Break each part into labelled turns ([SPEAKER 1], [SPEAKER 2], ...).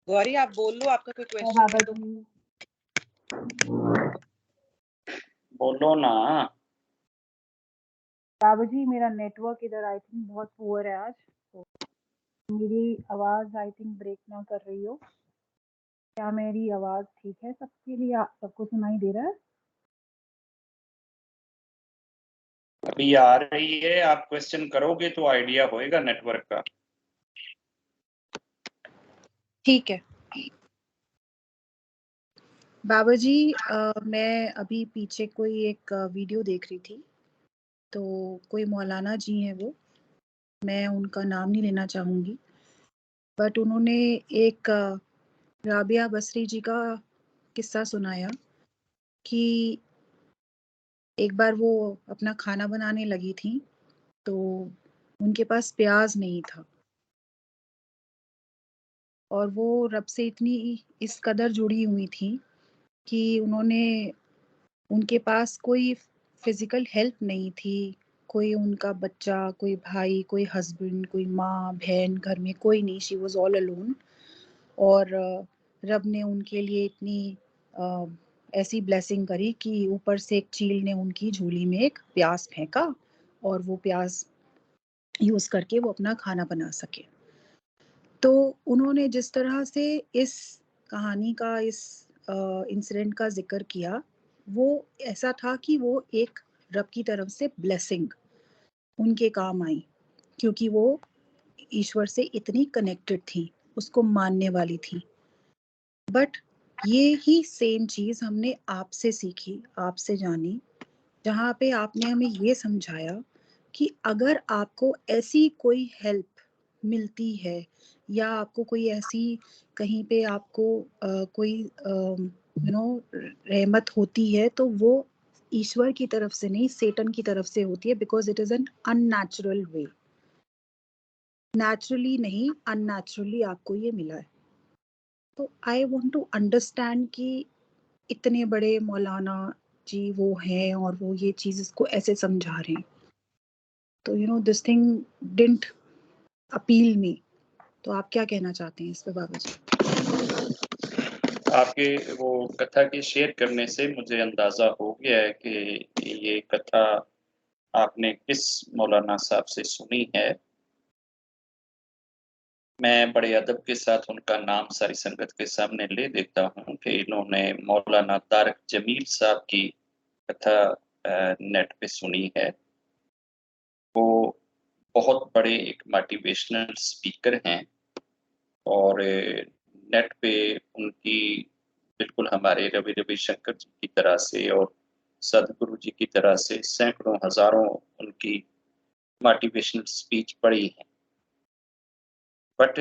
[SPEAKER 1] गौरी आप बोल लो, आपका कोई क्वेश्चन
[SPEAKER 2] बाबा
[SPEAKER 1] है तो।
[SPEAKER 2] जी
[SPEAKER 3] बोलो ना।
[SPEAKER 2] बाबा जी, मेरा नेटवर्क इधर आई थिंक बहुत पुअर है आज, तो मेरी आवाज आई थिंक ब्रेक ना कर रही हो। क्या मेरी आवाज ठीक है सबके लिए? आप सबको सुनाई दे रहा है?
[SPEAKER 3] अभी आ रही है, आप क्वेश्चन करोगे तो आइडिया होएगा नेटवर्क का।
[SPEAKER 2] ठीक है बाबा जी, मैं अभी पीछे कोई एक वीडियो देख रही थी, तो कोई मौलाना जी हैं, वो मैं उनका नाम नहीं लेना चाहूँगी, बट उन्होंने एक राबिया बसरी जी का किस्सा सुनाया कि एक बार वो अपना खाना बनाने लगी थी, तो उनके पास प्याज नहीं था, और वो रब से इतनी इस कदर जुड़ी हुई थी कि उनके पास कोई फिजिकल हेल्प नहीं थी, कोई उनका बच्चा, कोई भाई, कोई हस्बैंड, कोई माँ बहन, घर में कोई नहीं, शी वाज ऑल अलोन। और रब ने उनके लिए इतनी अ, ऐसी ब्लेसिंग करी कि ऊपर से एक चील ने उनकी झोली में एक प्याज फेंका, और वो प्याज यूज करके वो अपना खाना बना सके। तो उन्होंने जिस तरह से इस कहानी का, इस इंसिडेंट का जिक्र किया, वो ऐसा था कि वो एक रब की तरफ से ब्लेसिंग उनके काम आई, क्योंकि वो ईश्वर से इतनी कनेक्टेड थी, उसको मानने वाली थी। बट ये ही सेम चीज हमने आपसे सीखी, आपसे जानी, जहाँ पे आपने हमें ये समझाया कि अगर आपको ऐसी कोई हेल्प मिलती है, या आपको कोई ऐसी कहीं पे आपको कोई रहमत होती है, तो वो ईश्वर की तरफ से नहीं, सेटन की तरफ से होती है, because it is an unnatural way. Naturally नहीं, अननेचुरली आपको ये मिला है। तो आई वांट टू अंडरस्टैंड कि इतने बड़े मौलाना जी वो हैं, और वो ये चीज इसको ऐसे समझा रहे हैं, तो दिस थिंग डिडंट अपील मी। तो आप क्या कहना चाहते हैं इस पे बाबा जी?
[SPEAKER 3] आपके वो कथा के शेयर करने से मुझे अंदाजा हो गया है कि ये कथा आपने किस मौलाना साहब से सुनी है। मैं बड़े अदब के साथ उनका नाम सारी संगत के सामने ले देता हूँ कि इन्होंने मौलाना तारक जमील साहब की कथा नेट पे सुनी है। वो बहुत बड़े एक मोटिवेशनल स्पीकर हैं, और नेट पे उनकी बिल्कुल हमारे रवि रविशंकर जी की तरह से और सदगुरु जी की तरह से सैकड़ों हजारों उनकी मोटिवेशनल स्पीच पढ़ी है। बट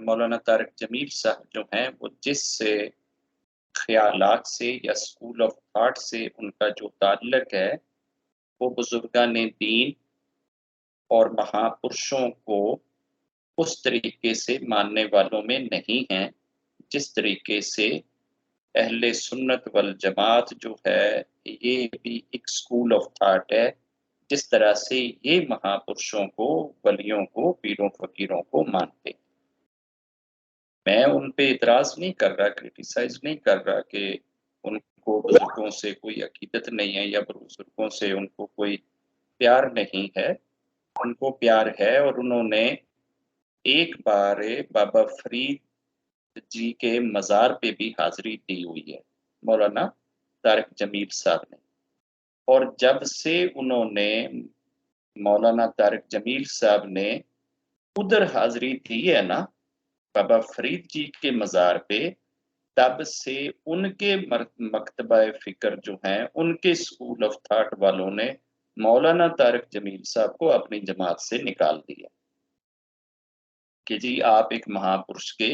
[SPEAKER 3] मौलाना तारक जमील साहब जो हैं, वो जिस ख्यालात से या स्कूल ऑफ थॉट से उनका जो ताल्लुक है, वो बुजुर्गान दीन और महापुरुषों को उस तरीके से मानने वालों में नहीं है जिस तरीके से अहले सुन्नत वल जमात जो है, ये भी एक स्कूल ऑफ थॉट है। जिस तरह से ये महापुरुषों को, वलियों को, पीरों फकीरों को मानते। मैं उन पे इतराज नहीं कर रहा, क्रिटिसाइज नहीं कर रहा कि उनको बुजुर्गों से कोई अकीदत नहीं है या बुजुर्गों से उनको कोई प्यार नहीं है। उनको प्यार है, और उन्होंने एक बार बाबा फरीद जी के मज़ार पे भी हाज़िरी दी हुई है, मौलाना तारिक जमील साहब ने। और जब से उन्होंने, मौलाना तारिक जमील साहब ने उधर हाज़िरी दी है ना, बाबा फरीद जी के मज़ार पे, तब से उनके मकतबा फ़िक्र जो हैं, उनके स्कूल ऑफ थॉट वालों ने मौलाना तारिक जमील साहब को अपनी जमात से निकाल दिया कि जी आप एक महापुरुष के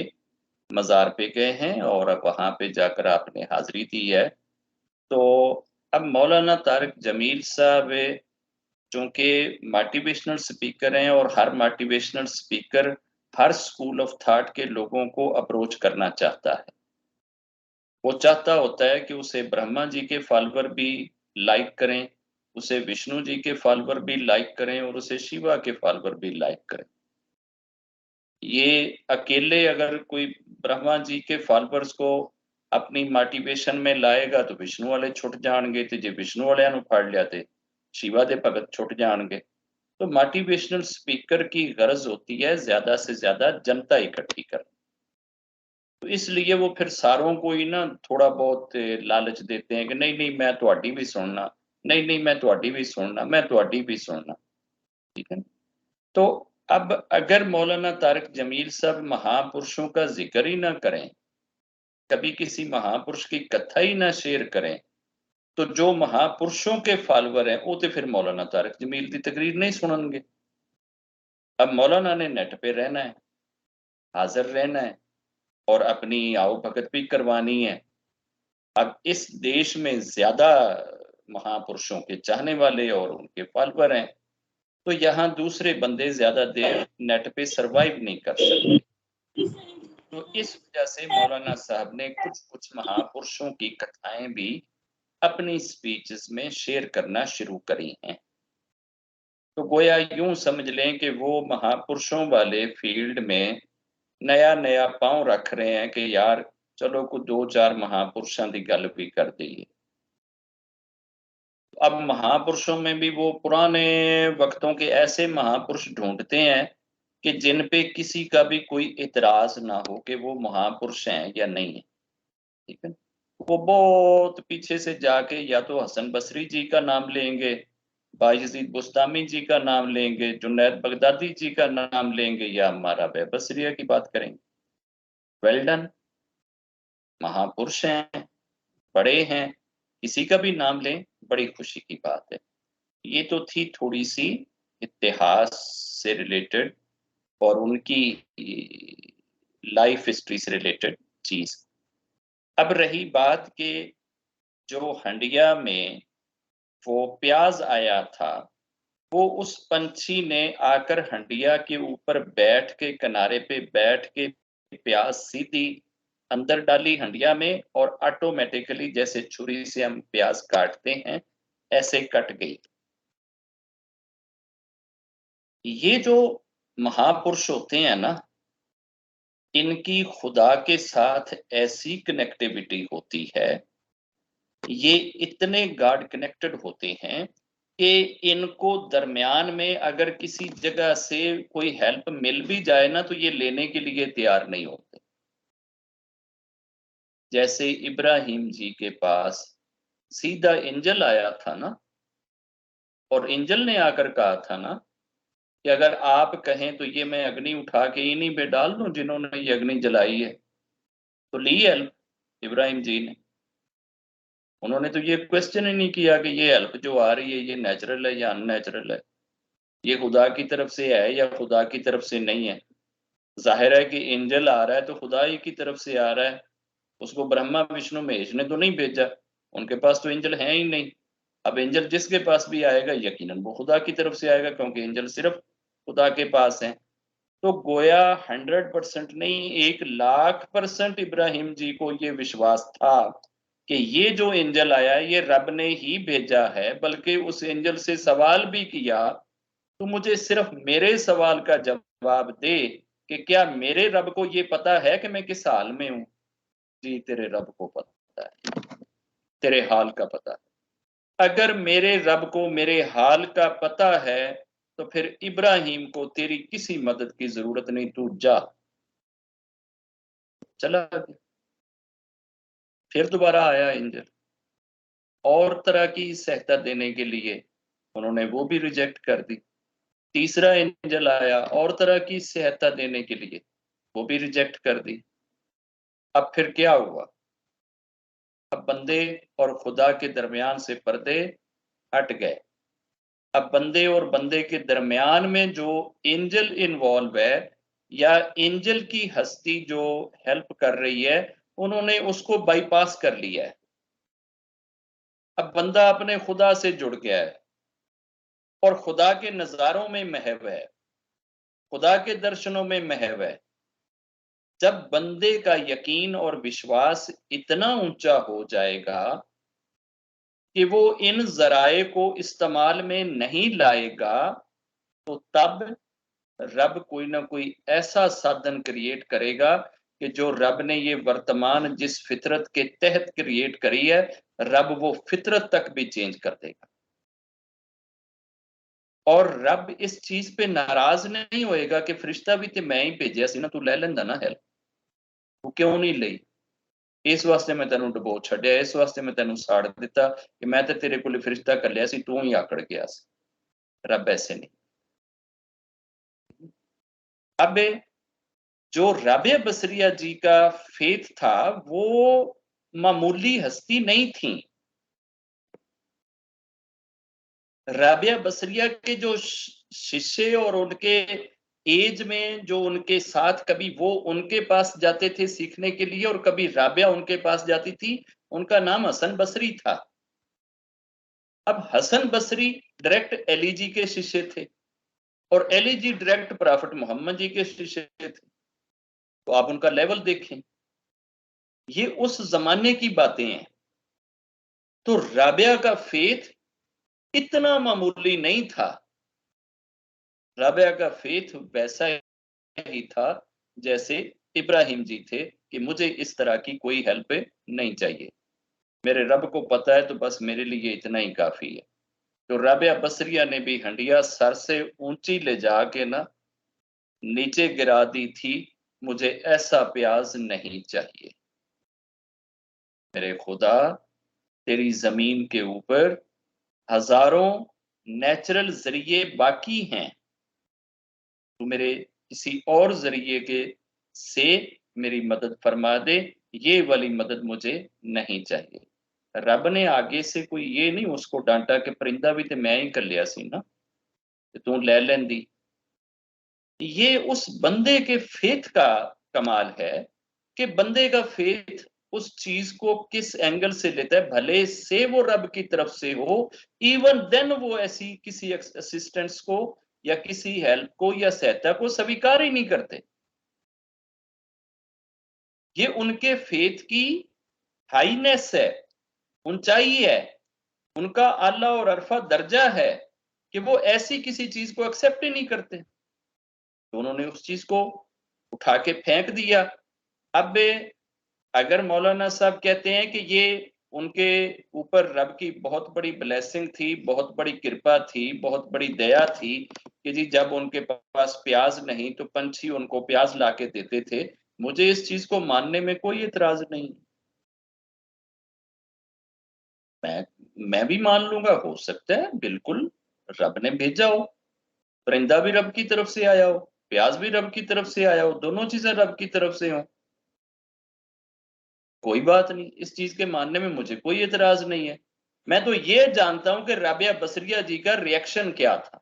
[SPEAKER 3] मज़ार पे गए हैं और अब वहाँ पे जाकर आपने हाज़िरी दी है। तो अब मौलाना तारिक जमील साहब चूँकि मोटिवेशनल स्पीकर हैं, और हर मोटिवेशनल स्पीकर हर स्कूल ऑफ थॉट के लोगों को अप्रोच करना चाहता है। वो चाहता होता है कि उसे ब्रह्मा जी के फॉलोवर भी लाइक करें, उसे विष्णु जी के फॉलोवर भी लाइक करें, और उसे शिवा के फॉलोवर भी लाइक करें। ये अकेले अगर कोई ब्रह्मा जी के फॉलोअर्स को अपनी मोटिवेशन में लाएगा तो विष्णु वाले छुट जाएंगे, तो जे विष्णु वाले फड़ लिया थे शिवा दे भगत छुट जाएंगे। तो मोटिवेशनल स्पीकर की गरज होती है ज्यादा से ज्यादा जनता इकट्ठी करना। तो इसलिए वो फिर सारों को ही ना थोड़ा बहुत लालच देते हैं कि नहीं नहीं मैं ਤੁਹਾਡੀ भी सुनना, नहीं नहीं मैं ਤੁਹਾਡੀ भी सुनना, मैं ਤੁਹਾਡੀ भी सुनना। ठीक है। तो अब अगर मौलाना तारिक जमील साहब महापुरुषों का जिक्र ही ना करें, कभी किसी महापुरुष की कथा ही ना शेयर करें, तो जो महापुरुषों के फॉलोअर हैं वो तो फिर मौलाना तारिक जमील की तकरीर नहीं सुनेंगे। अब मौलाना ने नेट पे रहना है, हाजिर रहना है और अपनी आओ भगत भी करवानी है। अब इस देश में ज्यादा महापुरुषों के चाहने वाले और उनके फॉलोअर हैं, तो यहाँ दूसरे बंदे ज्यादा देर नेट पे सरवाइव नहीं कर सकते। तो इस वजह से मौलाना साहब ने कुछ कुछ महापुरुषों की कथाएं भी अपनी स्पीचेस में शेयर करना शुरू करी हैं। तो गोया यूं समझ लें कि वो महापुरुषों वाले फील्ड में नया नया पांव रख रहे हैं कि यार चलो को दो चार महापुरुषों की गल भी कर दीए। अब महापुरुषों में भी वो पुराने वक्तों के ऐसे महापुरुष ढूंढते हैं कि जिन पे किसी का भी कोई इतराज ना हो कि वो महापुरुष हैं या नहीं है। ठीक है। वो बहुत पीछे से जाके या तो हसन बसरी जी का नाम लेंगे, बायजीद बुस्तामी जी का नाम लेंगे, जुनैद बगदादी जी का नाम लेंगे या हमारा बसरिया की बात करेंगे। वेल डन, महापुरुष हैं, बड़े हैं, किसी का भी नाम लें बड़ी खुशी की बात है। ये तो थी थोड़ी सी इतिहास से रिलेटेड और उनकी लाइफ हिस्ट्री से रिलेटेड चीज। अब रही बात कि जो हंडिया में वो प्याज आया था, वो उस पंछी ने आकर हंडिया के ऊपर बैठ के किनारे पे बैठ के प्याज सीधी अंदर डाली हंडिया में और ऑटोमेटिकली जैसे छुरी से हम प्याज काटते हैं ऐसे कट गई। ये जो महापुरुष होते हैं ना, इनकी खुदा के साथ ऐसी कनेक्टिविटी होती है, ये इतने गॉड कनेक्टेड होते हैं कि इनको दरमियान में अगर किसी जगह से कोई हेल्प मिल भी जाए ना तो ये लेने के लिए तैयार नहीं होते। जैसे इब्राहिम जी के पास सीधा एंजल आया था ना, और एंजल ने आकर कहा था ना कि अगर आप कहें तो ये मैं अग्नि उठा के इन्हीं पे डाल दूं जिन्होंने ये अग्नि जलाई है। तो ली हेल्प इब्राहिम जी ने। उन्होंने तो ये क्वेश्चन ही नहीं किया कि ये हेल्प जो आ रही है ये नेचुरल है या अननेचुरल है, ये खुदा की तरफ से है या खुदा की तरफ से नहीं है। जाहिर है कि एंजल आ रहा है तो खुदा ही की तरफ से आ रहा है, उसको ब्रह्मा विष्णु महेश ने तो नहीं भेजा, उनके पास तो एंजल है ही नहीं। अब एंजल जिसके पास भी आएगा यकीनन वो खुदा की तरफ से आएगा, क्योंकि एंजल सिर्फ खुदा के पास है। तो गोया 100% नहीं 1,00,000% इब्राहिम जी को ये विश्वास था कि ये जो एंजल आया है ये रब ने ही भेजा है, बल्कि उस एंजल से सवाल भी किया तो मुझे सिर्फ मेरे सवाल का जवाब दे कि क्या मेरे रब को ये पता है कि मैं किस हाल में हूं। जी तेरे रब को पता है, तेरे हाल का पता है। अगर मेरे रब को मेरे हाल का पता है तो फिर इब्राहिम को तेरी किसी मदद की जरूरत नहीं, तू जा। चला गया। फिर दोबारा आया एंजल और तरह की सहायता देने के लिए, उन्होंने वो भी रिजेक्ट कर दी। तीसरा एंजल आया और तरह की सहायता देने के लिए, वो भी रिजेक्ट कर दी। अब फिर क्या हुआ? अब बंदे और खुदा के दरमियान से पर्दे हट गए। अब बंदे और बंदे के दरमियान में जो एंजल इन्वॉल्व है या एंजल की हस्ती जो हेल्प कर रही है, उन्होंने उसको बाईपास कर लिया है। अब बंदा अपने खुदा से जुड़ गया है और खुदा के नजारों में महव है, खुदा के दर्शनों में महव है। जब बंदे का यकीन और विश्वास इतना ऊंचा हो जाएगा कि वो इन जराए को इस्तेमाल में नहीं लाएगा, तो तब रब कोई ना कोई ऐसा साधन क्रिएट करेगा कि जो रब ने ये वर्तमान जिस फितरत के तहत क्रिएट करी है, रब वो फितरत तक भी चेंज कर देगा। और रब इस चीज पे नाराज नहीं होएगा कि फरिश्ता भी ते मैं ही भेजिया सी ना, तू ले लेंदा ना हेल्प, तू क्यों नहीं लई? इस वास्ते मैं तेनों डबो छड्डिया, इस वास्ते मैं तेनों साड़ दिता कि मैं तो तेरे कोल फरिश्ता कल्लिया सी, तू ही आकड़ गया सी। रब ऐसे नहीं। अब जो राबिया बसरिया जी का फेथ था वो मामूली हस्ती नहीं थी। राबिया बसरिया के जो शिष्य और उनके एज में जो उनके साथ, कभी वो उनके पास जाते थे सीखने के लिए और कभी राबिया उनके पास जाती थी, उनका नाम हसन बसरी था। अब हसन बसरी डायरेक्ट अली जी के शिष्य थे और अली जी डायरेक्ट प्रॉफिट मोहम्मद जी के शिष्य थे। तो आप उनका लेवल देखें, ये उस जमाने की बातें हैं। तो राबिया का फेथ इतना मामूली नहीं था। राबिया का फेथ वैसा ही था जैसे इब्राहिम जी थे कि मुझे इस तरह की कोई हेल्प नहीं चाहिए, मेरे रब को पता है तो बस मेरे लिए इतना ही काफी है। तो राबिया बसरिया ने भी हंडिया सर से ऊंची ले जाके ना नीचे गिरा दी थी, मुझे ऐसा प्याज नहीं चाहिए। मेरे खुदा, तेरी जमीन के ऊपर हजारों नेचुरल जरिए बाकी हैं, तू मेरे किसी और जरिए के से मेरी मदद फरमा दे, ये वाली मदद मुझे नहीं चाहिए। रब ने आगे से कोई ये नहीं उसको डांटा कि परिंदा भी तो मैं ही कर लिया सी ना, तू ले लेंदी। ये उस बंदे के फेथ का कमाल है कि बंदे का फेथ उस चीज को किस एंगल से लेता है, भले से वो रब की तरफ से हो, इवन देन वो ऐसी किसी असिस्टेंट्स को या किसी हेल्प को या सहायता को स्वीकार ही नहीं करते। ये उनके फेथ की हाईनेस है, ऊंचाई है, उनका आला और अरफा दर्जा है कि वो ऐसी किसी चीज को एक्सेप्ट ही नहीं करते। तो उन्होंने उस चीज को उठा के फेंक दिया। अब अगर मौलाना साहब कहते हैं कि ये उनके ऊपर रब की बहुत बड़ी ब्लेसिंग थी, बहुत बड़ी कृपा थी, बहुत बड़ी दया थी कि जी जब उनके पास प्याज नहीं तो पंछी उनको प्याज लाके देते थे, मुझे इस चीज को मानने में कोई एतराज नहीं। मैं भी मान लूंगा, हो सकता है बिल्कुल रब ने भेजा हो, परिंदा भी रब की तरफ से आया हो, प्याज भी रब की तरफ से आया हो, दोनों चीजें रब की तरफ से हो, कोई बात नहीं, इस चीज के मानने में मुझे कोई एतराज नहीं है। मैं तो ये जानता हूं कि राबिया बसरिया जी का रिएक्शन क्या था।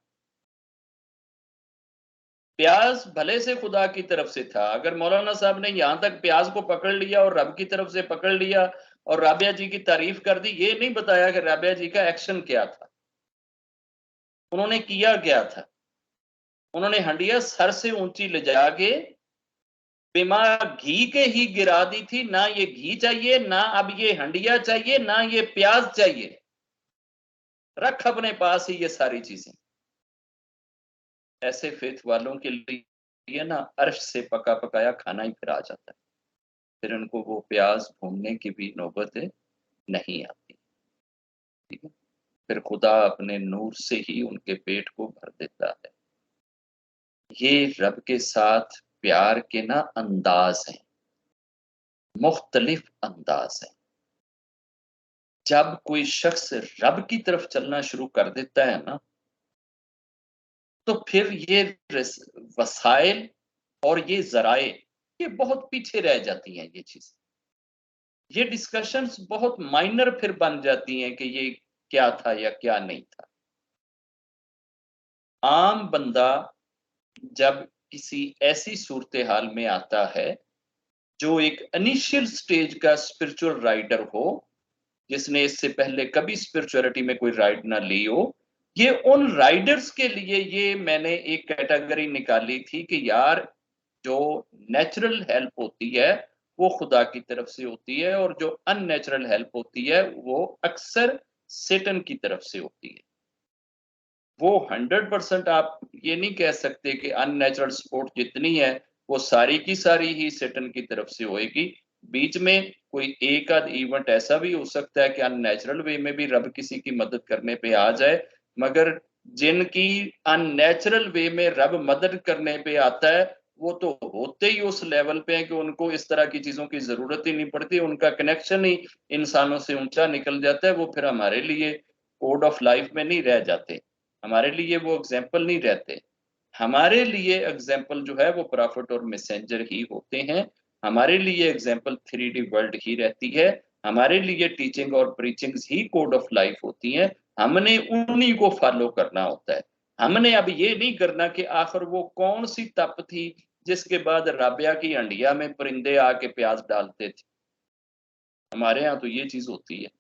[SPEAKER 3] प्याज भले से खुदा की तरफ से था, अगर मौलाना साहब ने यहां तक प्याज को पकड़ लिया और रब की तरफ से पकड़ लिया और राबिया जी की तारीफ कर दी, ये नहीं बताया कि राबिया जी का एक्शन क्या था, उन्होंने किया क्या था। उन्होंने हंडिया सर से ऊंची ले जाके बिमा घी के ही गिरा दी थी, ना ये घी चाहिए, ना अब ये हंडिया चाहिए, ना ये प्याज चाहिए, रख अपने पास ही ये सारी चीजें। ऐसे फेथ वालों के लिए ना अर्श से पका पकाया खाना ही फिर आ जाता है, फिर उनको वो प्याज भूनने की भी नौबत नहीं आती। ठीक है, फिर खुदा अपने नूर से ही उनके पेट को भर देता है। ये रब के साथ प्यार के ना अंदाज हैं, मुख्तलिफ अंदाज हैं। जब कोई शख्स रब की तरफ चलना शुरू कर देता है ना, तो फिर ये वसाइल और ये जराए ये बहुत पीछे रह जाती हैं। ये चीज, ये डिस्कशंस बहुत माइनर फिर बन जाती हैं कि ये क्या था या क्या नहीं था। आम बंदा जब किसी ऐसी सूरत हाल में आता है जो एक इनिशियल स्टेज का स्पिरिचुअल राइडर हो, जिसने इससे पहले कभी स्पिरिचुअलिटी में कोई राइड ना ली हो, ये उन राइडर्स के लिए ये मैंने एक कैटेगरी निकाली थी कि यार जो नेचुरल हेल्प होती है वो खुदा की तरफ से होती है और जो अननेचुरल हेल्प होती है वो अक्सर सेटन की तरफ से होती है। वो 100% आप ये नहीं कह सकते कि अननेचुरल सपोर्ट जितनी है वो सारी की सारी ही सैटर्न की तरफ से होएगी। बीच में कोई एक आध इवेंट ऐसा भी हो सकता है कि अननेचुरल वे में भी रब किसी की मदद करने पे आ जाए, मगर जिनकी अननेचुरल वे में रब मदद करने पे आता है वो तो होते ही उस लेवल पे हैं कि उनको इस तरह की चीजों की जरूरत ही नहीं पड़ती, उनका कनेक्शन ही इंसानों से ऊंचा निकल जाता है। वो फिर हमारे लिए कोड ऑफ लाइफ में नहीं रह जाते, हमारे लिए वो एग्जाम्पल नहीं रहते। हमारे लिए एग्जाम्पल जो है वो प्रॉफिट और मैसेंजर ही होते हैं। हमारे लिए एग्जाम्पल 3D वर्ल्ड ही रहती है। हमारे लिए टीचिंग और preachings he code of life होती हैं। हमने उन्हीं को फॉलो करना होता है। हमने अब ये नहीं करना कि आखिर वो कौन सी तप थी जिसके बाद राबिया की हंडिया में परिंदे आके प्याज डालते थे। हमारे यहाँ तो ये चीज होती है,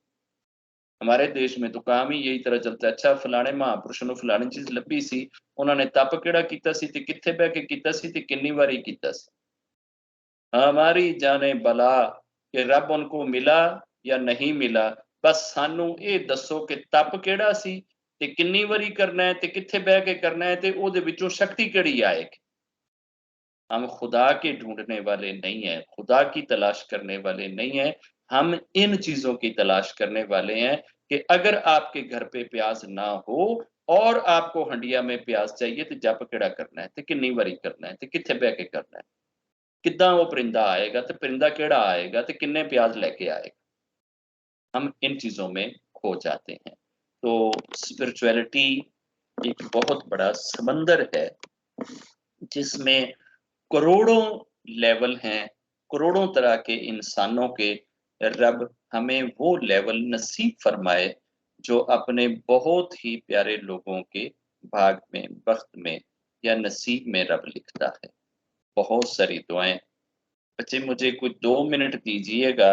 [SPEAKER 3] हमारे देश में तो काम ही यही तरह चलता है। अच्छा फलाने महापुरुष ਨੂੰ फलानी चीज ਲੱਭੀ ਸੀ, ਉਹਨਾਂ ਨੇ ਤਪ ਕਿਹੜਾ ਕੀਤਾ ਸੀ ਤੇ ਕਿੱਥੇ ਬਹਿ ਕੇ ਕੀਤਾ ਸੀ ਤੇ ਕਿੰਨੀ ਵਾਰੀ ਕੀਤਾ ਸੀ। हमारी जाने भला कि रब उनको मिला या नहीं मिला, बस सानू ये दसो कि तप ਕਿਹੜਾ ਸੀ ਤੇ ਕਿੰਨੀ ਵਾਰੀ करना है ते कित्थे बह के करना है ते ਉਹਦੇ ਵਿੱਚੋਂ शक्ति ਕਿਹੜੀ आएगी। हम खुदा के ढूंढने वाले नहीं हैं, खुदा की तलाश करने वाले नहीं हैं। हम इन चीजों की तलाश करने वाले हैं कि अगर आपके घर पे प्याज ना हो और आपको हंडिया में प्याज चाहिए तो जप केड़ा करना है ते कितनी बारी करना है ते कित्थे बह के करना है, किद्दां वो परिंदा आएगा ते परिंदा केड़ा आएगा ते किन्ने प्याज लेके आएगा। हम इन चीजों में खो जाते हैं। तो स्पिरिचुअलिटी एक बहुत बड़ा समंदर है जिसमें करोड़ों लेवल हैं, करोड़ों तरह के इंसानों के। रब हमें वो लेवल नसीब फरमाए जो अपने बहुत ही प्यारे लोगों के भाग में, बख्त में या नसीब में रब लिखता है। बहुत सारी दुआएं। बच्चे मुझे कुछ 2 मिनट दीजिएगा,